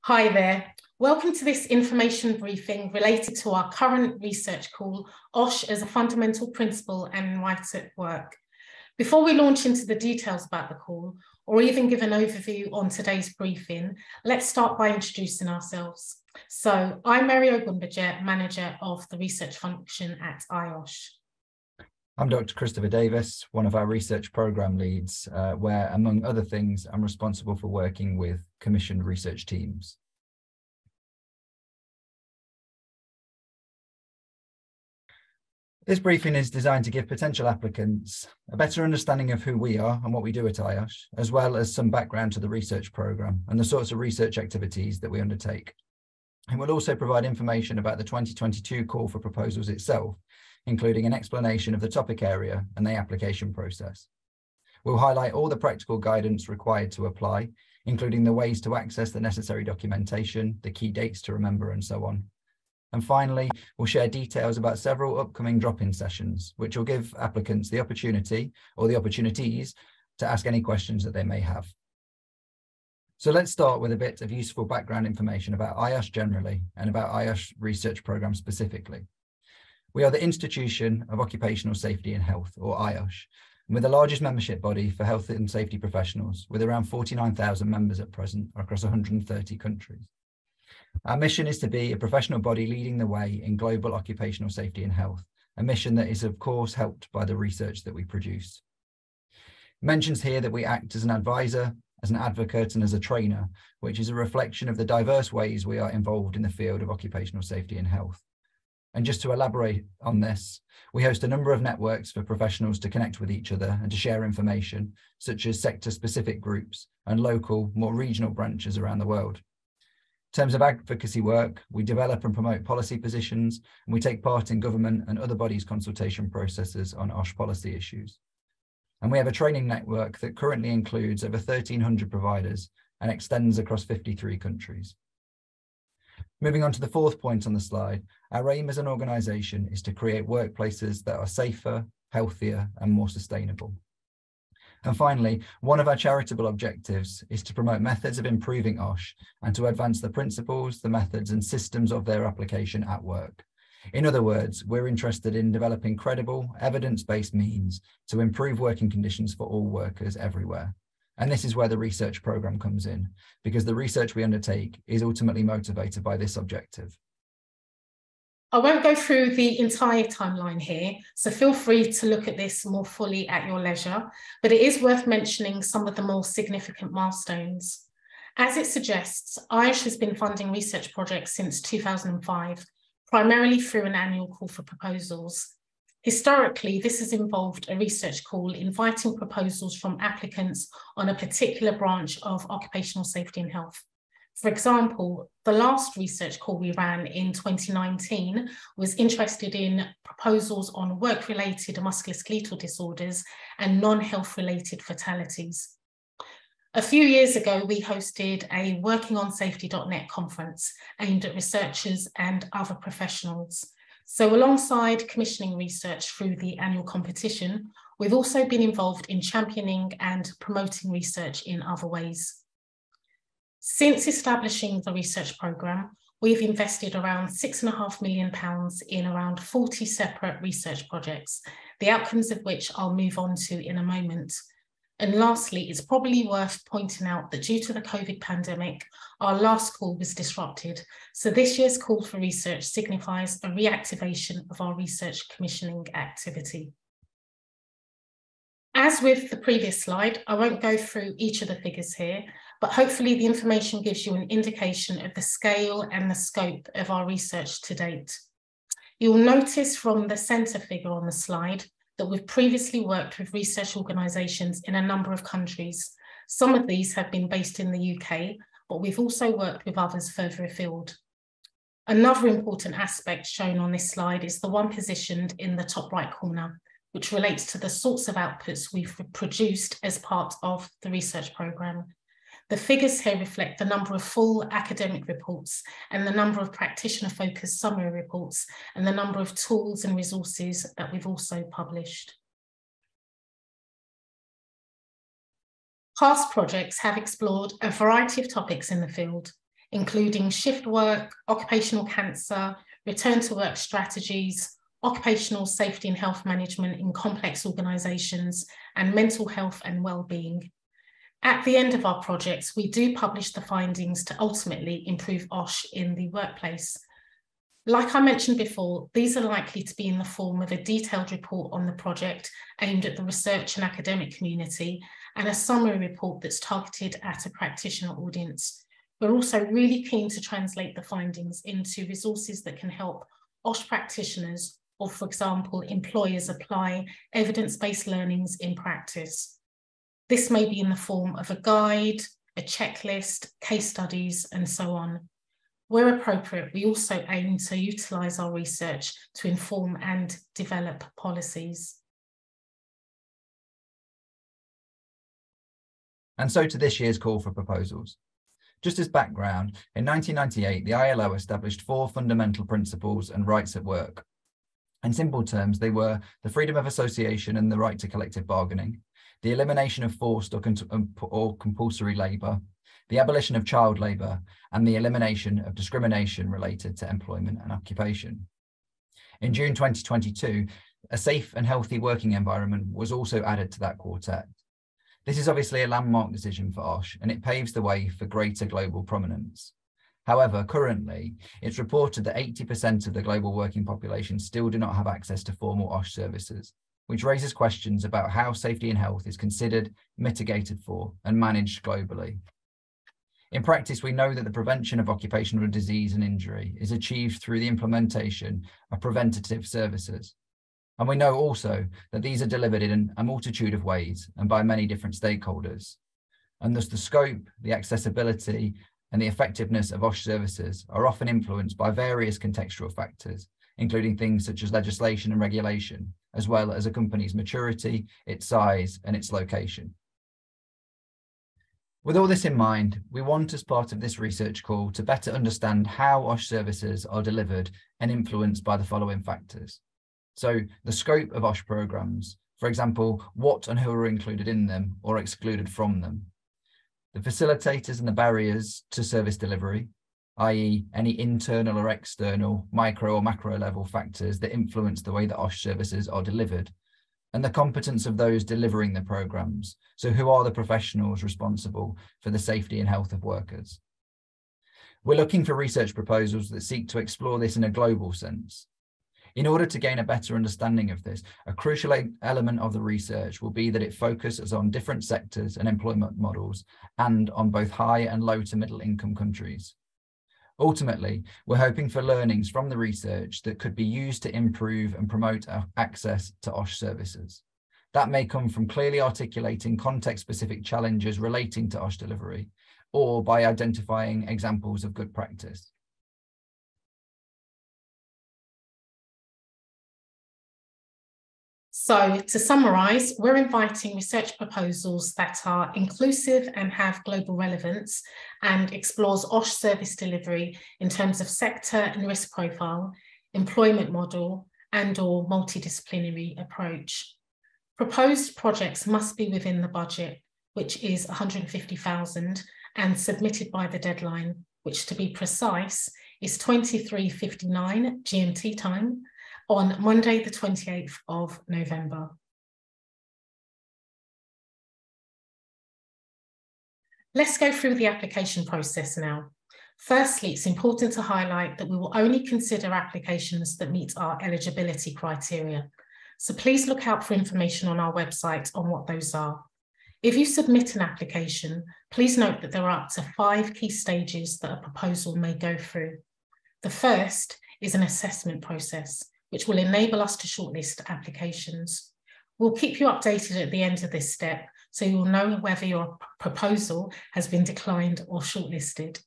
Hi there. Welcome to this information briefing related to our current research call, OSH as a fundamental principle and right at work. Before we launch into the details about the call, or even give an overview on today's briefing, let's start by introducing ourselves. So I'm Mary Ogunbaje, Manager of the Research Function at IOSH. I'm Dr. Christopher Davis, one of our research programme leads, where, among other things, I'm responsible for working with commissioned research teams. This briefing is designed to give potential applicants a better understanding of who we are and what we do at IOSH, as well as some background to the research programme and the sorts of research activities that we undertake. It will also provide information about the 2022 call for proposals itself, including an explanation of the topic area and the application process. We'll highlight all the practical guidance required to apply, including the ways to access the necessary documentation, the key dates to remember, and so on. And finally, we'll share details about several upcoming drop-in sessions, which will give applicants the opportunity or the opportunities to ask any questions that they may have. So let's start with a bit of useful background information about IOSH generally and about IOSH research programme specifically. We are the Institution of Occupational Safety and Health, or IOSH, and we're the largest membership body for health and safety professionals, with around 49,000 members at present across 130 countries. Our mission is to be a professional body leading the way in global occupational safety and health, a mission that is, of course, helped by the research that we produce. It mentions here that we act as an advisor, as an advocate, and as a trainer, which is a reflection of the diverse ways we are involved in the field of occupational safety and health. And just to elaborate on this, we host a number of networks for professionals to connect with each other and to share information, such as sector-specific groups and local, more regional branches around the world. In terms of advocacy work, we develop and promote policy positions, and we take part in government and other bodies' consultation processes on OSH policy issues. And we have a training network that currently includes over 1,300 providers and extends across 53 countries. Moving on to the fourth point on the slide, our aim as an organisation is to create workplaces that are safer, healthier, and more sustainable. And finally, one of our charitable objectives is to promote methods of improving OSH and to advance the principles, the methods, and systems of their application at work. In other words, we're interested in developing credible, evidence-based means to improve working conditions for all workers everywhere. And this is where the research programme comes in, because the research we undertake is ultimately motivated by this objective. I won't go through the entire timeline here, so feel free to look at this more fully at your leisure, but it is worth mentioning some of the more significant milestones. As it suggests, IOSH has been funding research projects since 2005, primarily through an annual call for proposals. Historically, this has involved a research call inviting proposals from applicants on a particular branch of occupational safety and health. For example, the last research call we ran in 2019 was interested in proposals on work-related musculoskeletal disorders and non-health-related fatalities. A few years ago, we hosted a workingonsafety.net conference aimed at researchers and other professionals. So alongside commissioning research through the annual competition, we've also been involved in championing and promoting research in other ways. Since establishing the research programme, we've invested around £6.5 million in around 40 separate research projects, the outcomes of which I'll move on to in a moment. And lastly, it's probably worth pointing out that due to the COVID pandemic, our last call was disrupted. So this year's call for research signifies a reactivation of our research commissioning activity. As with the previous slide, I won't go through each of the figures here, but hopefully the information gives you an indication of the scale and the scope of our research to date. You'll notice from the centre figure on the slide that we've previously worked with research organisations in a number of countries. Some of these have been based in the UK, but we've also worked with others further afield. Another important aspect shown on this slide is the one positioned in the top right corner, which relates to the sorts of outputs we've produced as part of the research programme. The figures here reflect the number of full academic reports and the number of practitioner-focused summary reports and the number of tools and resources that we've also published. Past projects have explored a variety of topics in the field, including shift work, occupational cancer, return to work strategies, occupational safety and health management in complex organisations, and mental health and well-being. At the end of our projects, we do publish the findings to ultimately improve OSH in the workplace. Like I mentioned before, these are likely to be in the form of a detailed report on the project aimed at the research and academic community, and a summary report that's targeted at a practitioner audience. We're also really keen to translate the findings into resources that can help OSH practitioners, or for example, employers, apply evidence-based learnings in practice. This may be in the form of a guide, a checklist, case studies, and so on. Where appropriate, we also aim to utilise our research to inform and develop policies. And so to this year's call for proposals. Just as background, in 1998, the ILO established 4 fundamental principles and rights at work. In simple terms, they were the freedom of association and the right to collective bargaining, the elimination of forced or compulsory labour, the abolition of child labour, and the elimination of discrimination related to employment and occupation. In June 2022, a safe and healthy working environment was also added to that quartet. This is obviously a landmark decision for OSH, and it paves the way for greater global prominence. However, currently, it's reported that 80% of the global working population still do not have access to formal OSH services, which raises questions about how safety and health is considered, mitigated for, and managed globally. In practice, we know that the prevention of occupational disease and injury is achieved through the implementation of preventative services. And we know also that these are delivered in a multitude of ways and by many different stakeholders. And thus the scope, the accessibility, and the effectiveness of OSH services are often influenced by various contextual factors, including things such as legislation and regulation, as well as a company's maturity, its size, and its location. With all this in mind, we want, as part of this research call, to better understand how OSH services are delivered and influenced by the following factors. So the scope of OSH programmes, for example, what and who are included in them or excluded from them. The facilitators and the barriers to service delivery, i.e. any internal or external micro or macro level factors that influence the way that OSH services are delivered, and the competence of those delivering the programmes. So who are the professionals responsible for the safety and health of workers? We're looking for research proposals that seek to explore this in a global sense. In order to gain a better understanding of this, a crucial element of the research will be that it focuses on different sectors and employment models, and on both high and low to middle income countries. Ultimately, we're hoping for learnings from the research that could be used to improve and promote access to OSH services. That may come from clearly articulating context-specific challenges relating to OSH delivery, or by identifying examples of good practice. So to summarise, we're inviting research proposals that are inclusive and have global relevance, and explores OSH service delivery in terms of sector and risk profile, employment model, and/or multidisciplinary approach. Proposed projects must be within the budget, which is 150,000, and submitted by the deadline, which, to be precise, is 23:59 GMT time, on Monday, the 28th of November. Let's go through the application process now. Firstly, it's important to highlight that we will only consider applications that meet our eligibility criteria. So please look out for information on our website on what those are. If you submit an application, please note that there are up to 5 key stages that a proposal may go through. The first is an assessment process, which will enable us to shortlist applications. We'll keep you updated at the end of this step, so you'll know whether your proposal has been declined or shortlisted.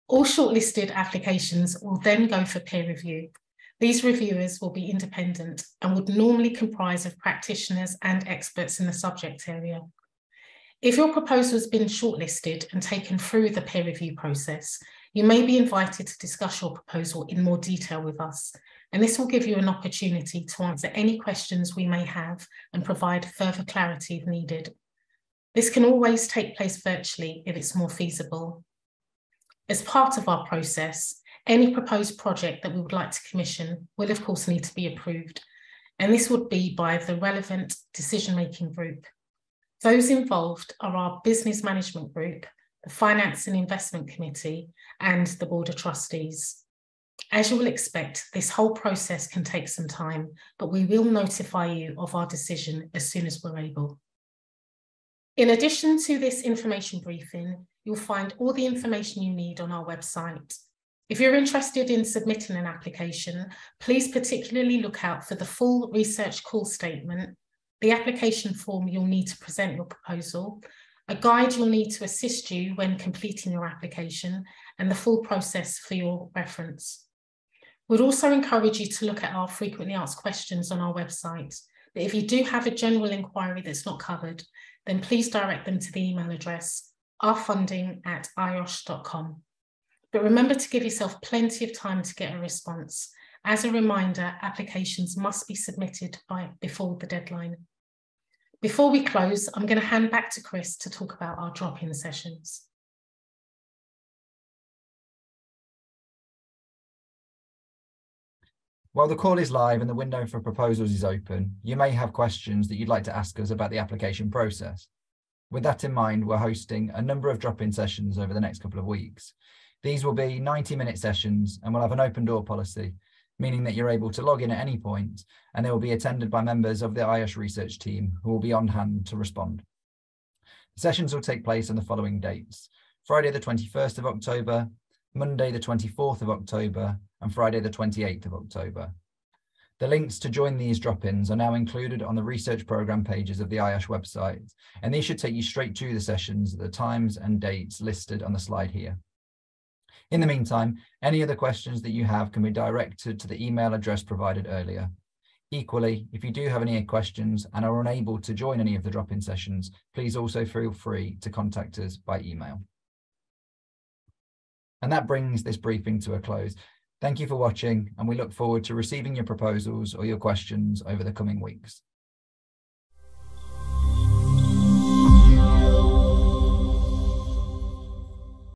All shortlisted applications will then go for peer review. These reviewers will be independent and would normally comprise of practitioners and experts in the subject area. If your proposal has been shortlisted and taken through the peer review process, you may be invited to discuss your proposal in more detail with us, and this will give you an opportunity to answer any questions we may have and provide further clarity if needed. This can always take place virtually if it's more feasible. As part of our process, any proposed project that we would like to commission will of course need to be approved, and this would be by the relevant decision-making group. Those involved are our business management group, the Finance and Investment Committee, and the Board of Trustees. As you will expect, this whole process can take some time, but we will notify you of our decision as soon as we're able. In addition to this information briefing, you'll find all the information you need on our website. If you're interested in submitting an application, please particularly look out for the full research call statement, the application form you'll need to present your proposal, a guide you'll need to assist you when completing your application, and the full process for your reference. We'd also encourage you to look at our frequently asked questions on our website. But if you do have a general inquiry that's not covered, then please direct them to the email address ourfunding@iosh.com. But remember to give yourself plenty of time to get a response. As a reminder, applications must be submitted before the deadline. Before we close, I'm going to hand back to Chris to talk about our drop-in sessions. While the call is live and the window for proposals is open, you may have questions that you'd like to ask us about the application process. With that in mind, we're hosting a number of drop-in sessions over the next couple of weeks. These will be 90-minute sessions and we'll have an open door policy, meaning that you're able to log in at any point and they will be attended by members of the IOSH research team who will be on hand to respond. The sessions will take place on the following dates: Friday the 21st of October, Monday the 24th of October, and Friday the 28th of October. The links to join these drop-ins are now included on the research programme pages of the IOSH website, and these should take you straight to the sessions at the times and dates listed on the slide here. In the meantime, any other questions that you have can be directed to the email address provided earlier. Equally, if you do have any questions and are unable to join any of the drop-in sessions, please also feel free to contact us by email. And that brings this briefing to a close. Thank you for watching, and we look forward to receiving your proposals or your questions over the coming weeks.